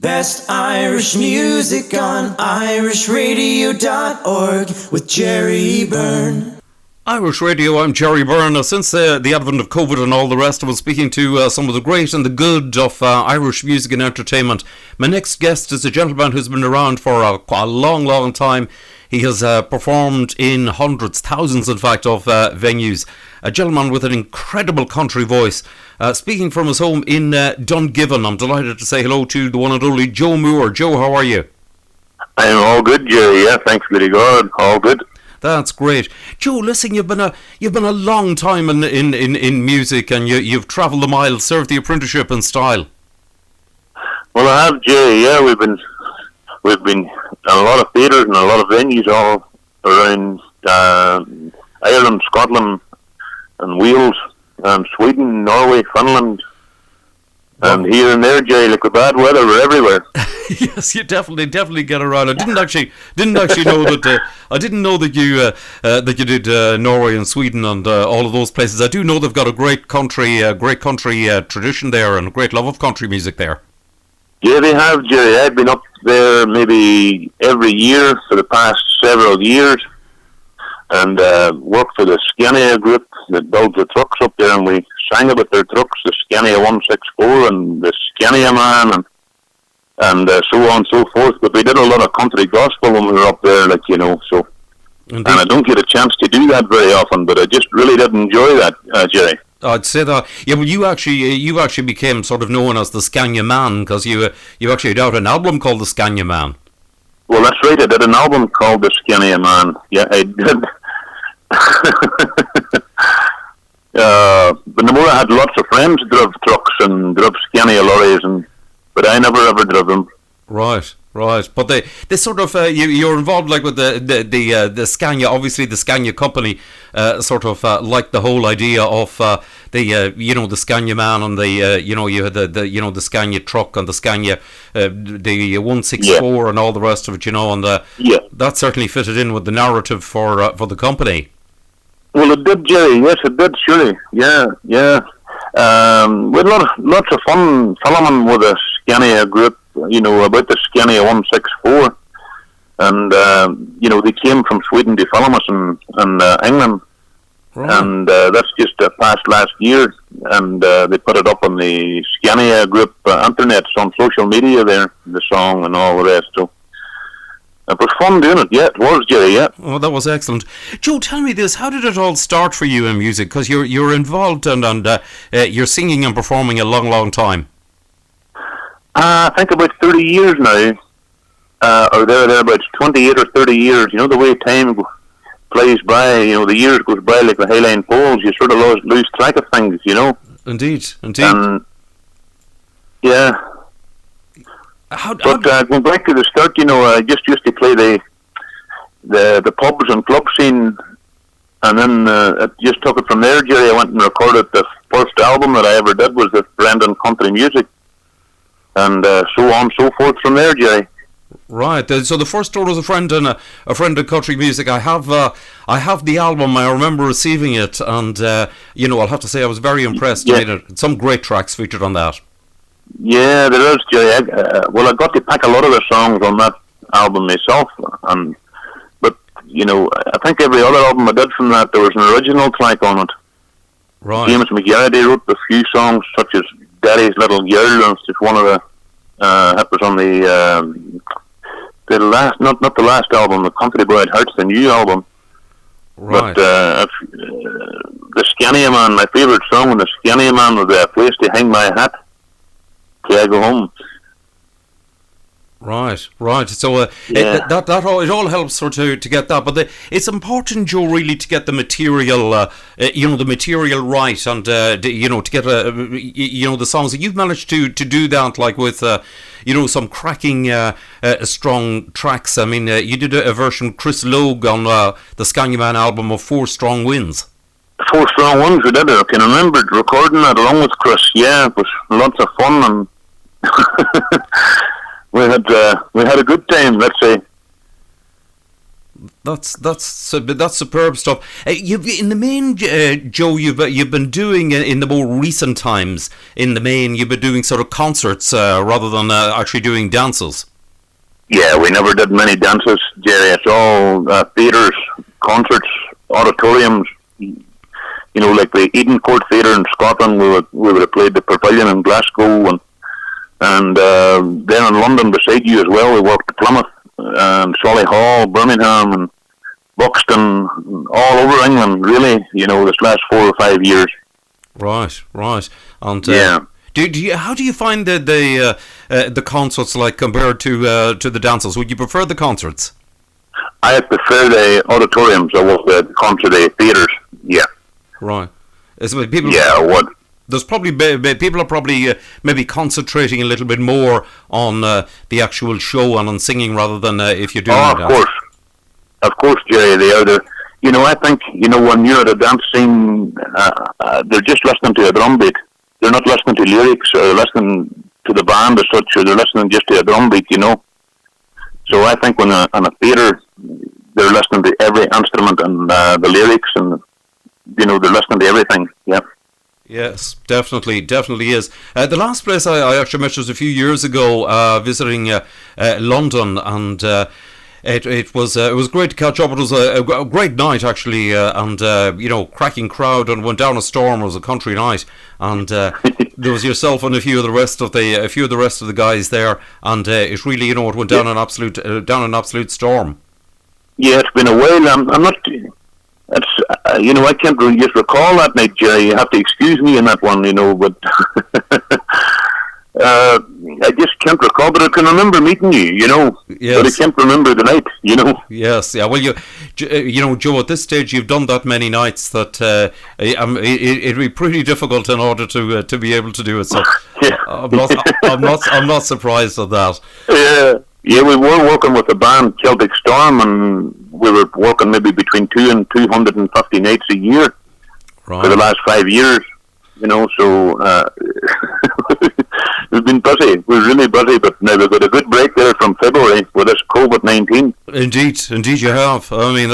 Best Irish music on irishradio.org with Jerry Byrne. Irish Radio, I'm Jerry Byrne. Now, since the advent of COVID and all the rest, I was speaking to some of the great and the good of Irish music and entertainment. My next guest is a gentleman who's been around for a long, long time. He has performed in hundreds, thousands in fact, of venues. A gentleman with an incredible country voice. Speaking from his home in Dungiven, I'm delighted to say hello to the one and only Joe Moore. Joe, how are you? I'm all good, Jerry. Yeah, thanks, very good. All good. That's great, Joe. Listen, you've been a long time in music, and you've travelled the miles, served the apprenticeship in style. Well, I have, Jerry. Yeah, we've been in a lot of theatres and a lot of venues all around Ireland, Scotland, and Wales, and Sweden, Norway, Finland, and here and there, Jerry. Like with bad weather, we're everywhere. Yes, you definitely get around. I didn't actually know that. I didn't know that you did Norway and Sweden and all of those places. I do know they've got a great country tradition there and a great love of country music there. Yeah, they have, Jerry. I've been up there maybe every year for the past several years, and worked for the Scania group that builds the trucks up there, and we sang about their trucks, the Scania 164 and the Scania Man, and so on and so forth. But we did a lot of country gospel when we were up there, like, you know, so. Indeed. And I don't get a chance to do that very often, but I just really did enjoy that, Jerry. I'd say that. Yeah, well, you actually became sort of known as the Scania Man, because you actually did out an album called the Scania Man. Well, that's right. I did an album called the Scania Man. Yeah, I did. But the more I had lots of friends who drove trucks and drove Scania lorries, but I never ever drove them. Right. But they sort of you're involved like with the Scania. Obviously, the Scania company sort of like the whole idea of the Scania Man and you had the Scania truck and the Scania the 164 and all the rest of it, and that certainly fitted in with the narrative for the company. Well, it did, Jerry. Yes, it did. Surely, yeah. We had lots of fun filming with the Scania group, about the Scania 164, and they came from Sweden to film us in England, right. And that's just passed last year, and they put it up on the Scania group internet, on social media there, the song and all the rest. So it was fun doing it. Yeah, it was, Jerry. Yeah. Oh, that was excellent. Joe, tell me this: how did it all start for you in music? Because you're involved and you're singing and performing a long time. I think about 30 years now, or thereabouts, 28 or 30 years. The way time flies by. The years goes by like the Highline poles. You sort of lose track of things. Indeed. Yeah. Going back to the start, I just used to play the pubs and club scene, and then it just took it from there, Jerry. I went and recorded the first album that I ever did was the Brendan Country Music, and so on and so forth from there, Jerry. Right. So the first tour was a friend of country music. I have the album. I remember receiving it, and I'll have to say I was very impressed. Yeah. Some great tracks featured on that. Yeah, there is, Jerry. I got to pick a lot of the songs on that album myself, but I think every other album I did from that, there was an original track on it. Right. James McGarity wrote a few songs, such as Daddy's Little Girl, and it's one of the that was on the last, not the last album, the Country Boy at Heart's the new album. Right. But the Scania Man, my favourite song on the Scania Man was A Place to Hang My Hat. I go home. Right. So it all helps to get that, but it's important, Joe, really, to get the material, the material right, and to get the songs. You've managed to do that, like with some cracking strong tracks. I mean, you did a version, Chris Logue, on the Scania Man album of 4 Strong Winds. 4 Strong Winds, we did it. I can remember recording that along with Chris. Yeah, it was lots of fun, and we had a good time, let's say. That's superb stuff. You've in the main, Joe. You've been doing in the more recent times. In the main, you've been doing sort of concerts rather than actually doing dances. Yeah, we never did many dances, Jerry. It's all theatres, concerts, auditoriums. You know, like the Eden Court Theatre in Scotland. We would have played the Pavilion in Glasgow, and then in London beside you as well. We worked at Plymouth and Solihull, Birmingham, and Buxton, all over England. Really, you know, this last 4 or 5 years. Right. And Yeah. Do you how do you find the concerts like compared to the dances? Would you prefer the concerts? I prefer the auditoriums over the concert theatres. Yeah. Right. People. Yeah. What? There's probably people are probably maybe concentrating a little bit more on the actual show and on singing rather than if you're doing Oh, of course, Jerry. They are the. You know, I think when you're at a dance scene, they're just listening to a drum beat. They're not listening to lyrics or listening to the band as such, or they're listening just to a drum beat. So I think when in a theatre, they're listening to every instrument and the lyrics, and they're listening to everything. Yeah. Yes, definitely is. The last place I actually met was a few years ago, visiting London, and it was great to catch up. It was a great night actually, and cracking crowd, and went down a storm. It was a country night, and there was yourself and a few of the rest of the guys there, and it really it went down an absolute storm. Yeah, it's been a while. I'm not. It's I can't really just recall that night, Jerry. You have to excuse me in that one, but I just can't recall. But I can remember meeting you, Yes. But I can't remember the night, Yes, yeah. Well, Joe, at this stage, you've done that many nights that it'd be pretty difficult in order to be able to do it. So Yeah. I'm not surprised at that. Yeah, we were working with the band Celtic Storm, and we were working maybe between 2 and 250 nights a year for the last 5 years. So we've been busy. We're really busy, but now we've got a good break there from February with this COVID-19. Indeed, you have. I mean,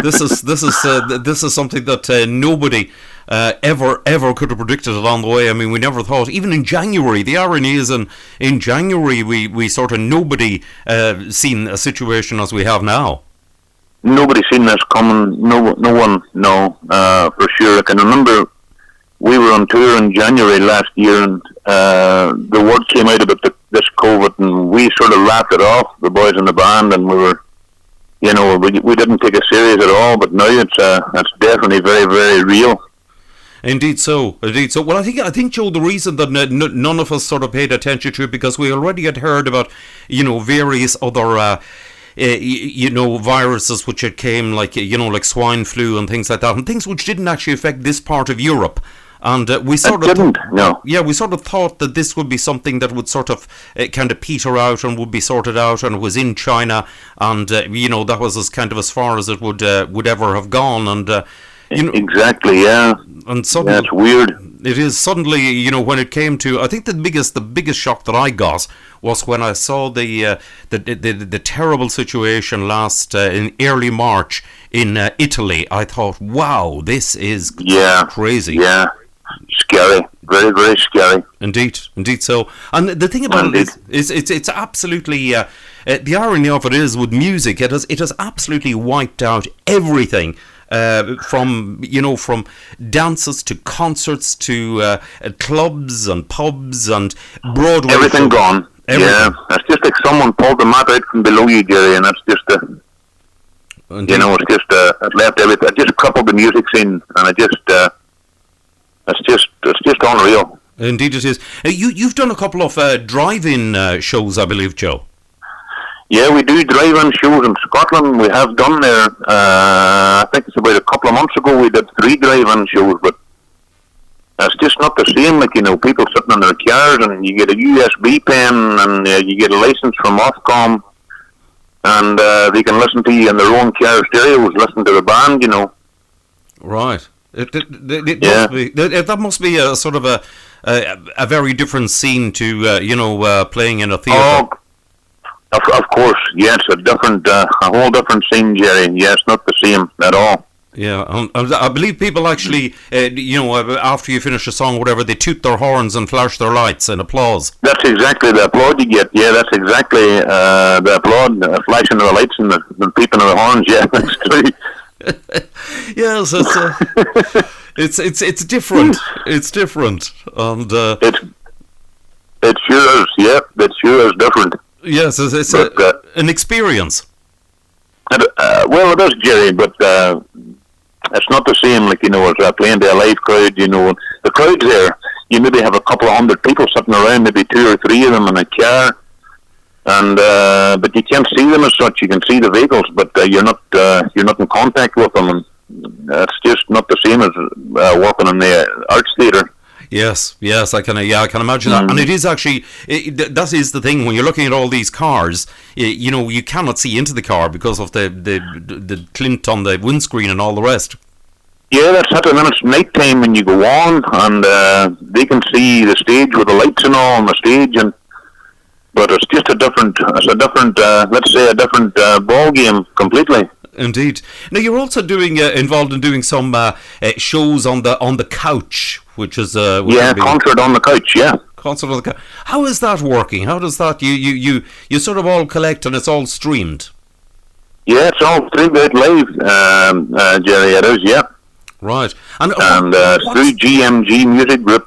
this is something that nobody ever could have predicted along the way. I mean, we never thought, even in January. The irony is, in January we sort of nobody seen a situation as we have now. Nobody's seen this coming. No one. No, for sure. I can remember we were on tour in January last year, and the word came out about this COVID, and we sort of laughed it off, the boys in the band, and we were, we didn't take it serious at all. But now it's definitely very, very real. Indeed so. Well, I think, Joe, the reason that none of us sort of paid attention to it, because we already had heard about, various other viruses which had came like swine flu and things like that, and things which didn't actually affect this part of Europe. And we sort of we sort of thought that this would be something that would sort of kind of peter out and would be sorted out, and it was in China, and that was as kind of as far as it would ever have gone, and exactly, yeah. And suddenly, that's weird. It is suddenly, when it came to, I think the biggest shock that I got was when I saw the terrible situation in early March in Italy. I thought, wow, this is crazy. Yeah, scary, very, very scary. Indeed so. And the thing about it is it's absolutely the irony of it is with music, it has absolutely wiped out everything. From dances to concerts to clubs and pubs and Broadway. Everything gone. Yeah, it's just like someone pulled the mat out from below you, Jerry, and that's just it's just it left everything. It just crippled the music scene, and it's just unreal. Indeed, it is. You've done a couple of drive-in shows, I believe, Joe. Yeah, we do drive-in shows in Scotland. We have done there. I think it's about a couple of months ago we did 3 drive-in shows, but it's just not the same. Like, people sitting in their cars, and you get a USB pen, and you get a license from Ofcom, and they can listen to you in their own car stereos, listen to the band, Right. That must be a sort of a very different scene to playing in a theatre. Of course, yes, a whole different scene, Jerry. Yes, not the same at all. Yeah, I believe people actually, after you finish a song, or whatever, they toot their horns and flash their lights in applause. That's exactly the applaud you get. Yeah, that's exactly the applaud, flashing of the lights and the peeping of the horns. Yeah, that's true. Yes, it's different. It's different, and it sure is. Yeah, it sure is different. Yes, it's an experience. Well, it is, Jerry, but it's not the same. Like, as playing to a live crowd. The crowd's there. You maybe have a couple of hundred people sitting around, maybe 2 or 3 of them in a car, and but you can't see them as such. You can see the vehicles, but you're not in contact with them, and it's just not the same as working in the arts theatre. Yes, I can imagine that, and it is actually that is the thing when you're looking at all these cars. You cannot see into the car because of the glint on the windscreen and all the rest. Yeah, that's it. And then it's night time when you go on, and they can see the stage with the lights and all on the stage, but it's just a different ball game completely. Indeed. Now you're also doing involved in doing some shows on the couch, which is concert on the couch. Yeah, concert on the couch. How is that working? How does that you sort of all collect and it's all streamed? Yeah, it's all streamed out live, Jerry. It is, yeah. Right, and through GMG Music Group.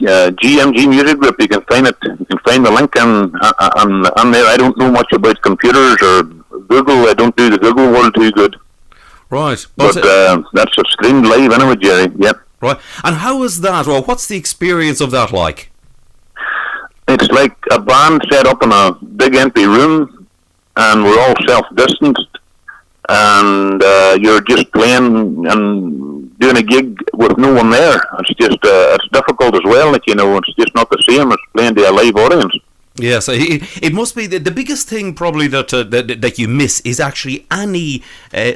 GMG Music Group. You can find it. You can find the link on there. I don't know much about computers or Google. I don't do the Google world too good. Right, but that's a streamed live anyway, Jerry. Yep. Right, and how is that? Well, what's the experience of that like? It's like a band set up in a big empty room, and we're all self-distanced, and you're just playing and doing a gig with no one there. It's just it's difficult as well. It's just not the same as playing to a live audience. Yes, it must be the biggest thing probably that you miss is actually any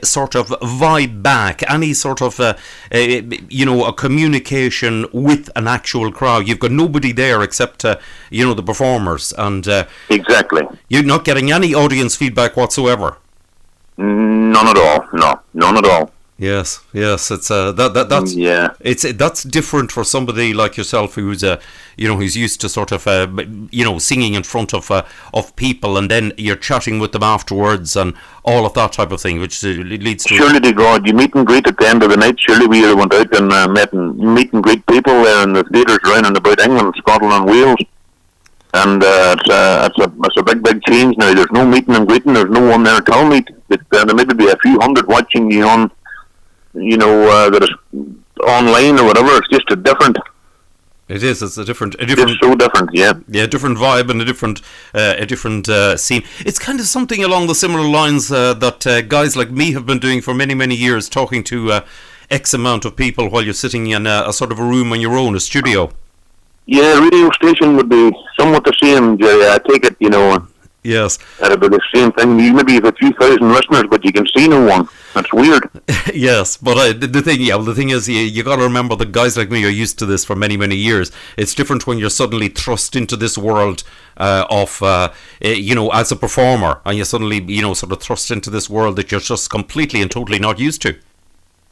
sort of vibe back, any sort of a communication with an actual crowd. You've got nobody there except the performers, and exactly, you're not getting any audience feedback whatsoever. None at all. No, none at all. Yes, it's that's different for somebody like yourself who's who's used to sort of singing in front of people, and then you're chatting with them afterwards and all of that type of thing, which leads to surely to God, you meet and greet at the end of the night. Surely we went out and meet and greet people there in the theatres around and about England, Scotland and Wales. And it's a big change now. There's no meeting and greeting. There's no one there to meet. There may be a few hundred watching you on, that is online or whatever. It's just a different. It is. It's a different. It's so different. Yeah. Yeah, different vibe and a different scene. It's kind of something along the similar lines that guys like me have been doing for many years, talking to X amount of people while you're sitting in a sort of a room on your own, a studio. Yeah, radio station would be somewhat the same, Jerry. I take it, Yes. That'd be the same thing. You maybe have a few thousand listeners, but you can see no one. That's weird. Yes, but the thing is, you got to remember that guys like me are used to this for many years. It's different when you're suddenly thrust into this world of, as a performer, and you're suddenly, sort of thrust into this world that you're just completely and totally not used to.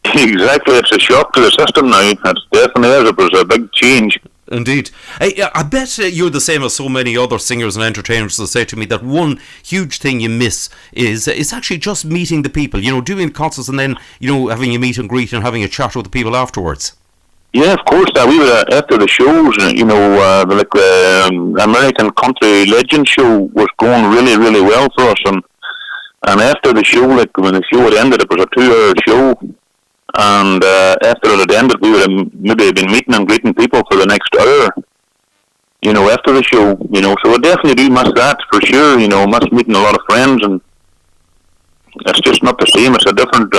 Exactly, it's a shock to the system now. That's definitely is. It was a big change. Indeed. I bet you're the same as so many other singers and entertainers that say to me that one huge thing you miss is it's actually just meeting the people, doing concerts and then, having a meet and greet and having a chat with the people afterwards. Yeah, of course. We were after the shows, like the American Country Legend show was going really well for us. And after the show, like when the show had ended, it was a 2-hour show. And after it had ended, we would have maybe been meeting and greeting people for the next hour, after the show, So I definitely do miss that for sure, miss meeting a lot of friends, and it's just not the same. It's a different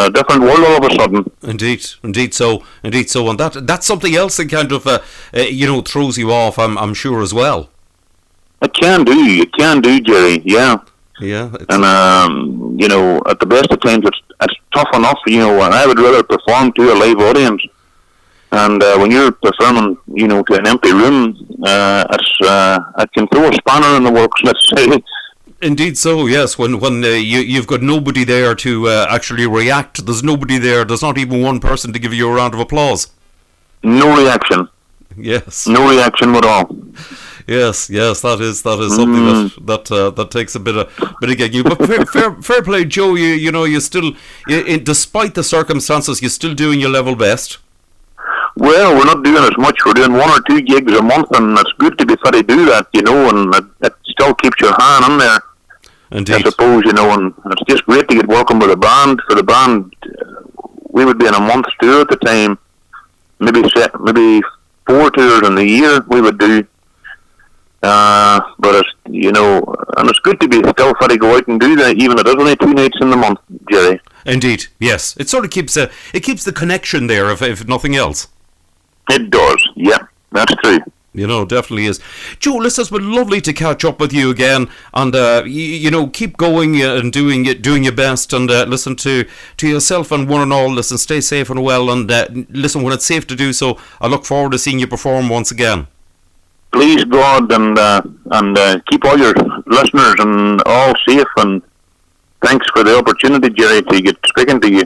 world all of a sudden. Indeed so, and that's something else that kind of, throws you off, I'm sure as well. It can do, Jerry, yeah. Yeah, and at the best of times, it's tough enough, and I would rather perform to a live audience And when you're performing, to an empty room, it can throw a spanner in the works, let's say. Indeed so, yes. When you've got nobody there to actually react, there's nobody there, there's not even one person to give you a round of applause. No reaction. Yes. No reaction at all. Yes, that is something that takes a bit of getting you. But fair play, Joe. You still, despite the circumstances, you're still doing your level best. Well, we're not doing as much. We're doing 1 or 2 gigs a month, and it's good to be fit to do that, and it still keeps your hand in there. Indeed. I suppose, and it's just great to get working with a band. For the band, we would be in a month's tour at the time. Maybe 4 tours in the year we would do. But it's, and it's good to be still fit to go out and do that, even if it is only 2 nights in the month, Jerry. Indeed, yes. It sort of keeps the connection there, if nothing else. It does, yeah, that's true. Definitely is. Joe, listen, it's been lovely to catch up with you again, and keep going and doing your best, and listen to yourself and one and all. Listen, stay safe and well, and listen, when it's safe to do so, I look forward to seeing you perform once again. Please God, and keep all your listeners and all safe, and thanks for the opportunity, Jerry, to get speaking to you.